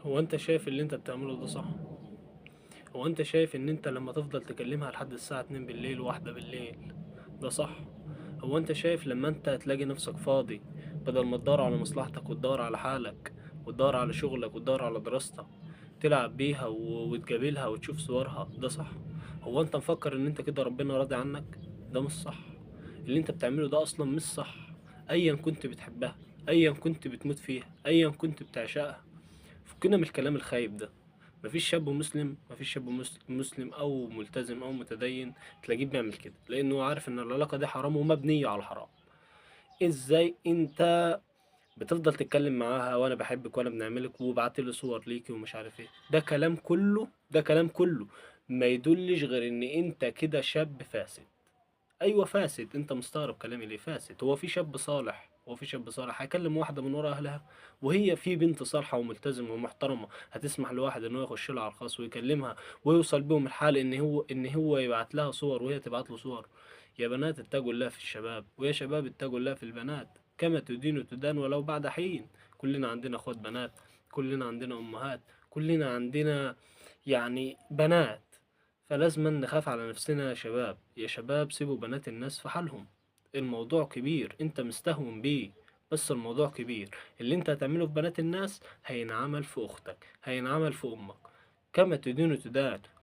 هو انت شايف اللي انت بتعمله ده صح؟ هو انت شايف ان انت لما تفضل تكلمها لحد الساعة 2 بالليل واحدة بالليل ده صح؟ هو انت شايف لما انت تلاقي نفسك فاضي، بدل ما تدور على مصلحتك وتدور على حالك وتدور على شغلك وتدور على دراستك، تلعب بيها وتقابلها وتشوف صورها، ده صح؟ هو انت مفكر ان انت كده ربنا راضي عنك؟ ده مش صح. اللي انت بتعمله ده اصلا مش صح. ايا كنت بتحبها، ايا كنت بتموت فيها، ايا كنت بتعشقها، فكنا من الكلام الخايب ده. مفيش شاب مسلم او ملتزم او متدين تلاقيه بيعمل كده، لانه عارف ان العلاقه دي حرام ومبنيه على الحرام. ازاي انت بتفضل تتكلم معاها وانا بحبك وانا بنعملك وبعت لي صور ليكي ومش عارف ايه؟ ده كلام كله ما يدلش غير ان انت كده شاب فاسد. ايوه فاسد. انت مستغرب كلامي ليه؟ فاسد. هو في شاب صالح هيكلم واحده من ورا اهلها؟ وهي في بنت صالحه وملتزمه ومحترمه هتسمح لواحد ان هو يخش لها على الخاص ويكلمها ويوصل بيهم الحال ان هو يبعت لها صور وهي تبعت له صور؟ يا بنات اتقوا الله في الشباب، ويا شباب اتقوا الله في البنات. كما تدين تدان ولو بعد حين. كلنا عندنا اخوات بنات، كلنا عندنا امهات، كلنا عندنا يعني بنات. فلازم نخاف على نفسنا يا شباب. يا شباب سيبوا بنات الناس في حالهم. الموضوع كبير، انت مستهون بيه، بس الموضوع كبير. اللي انت هتعمله في بنات الناس هينعمل في اختك، هينعمل في امك. كما تدين تدان.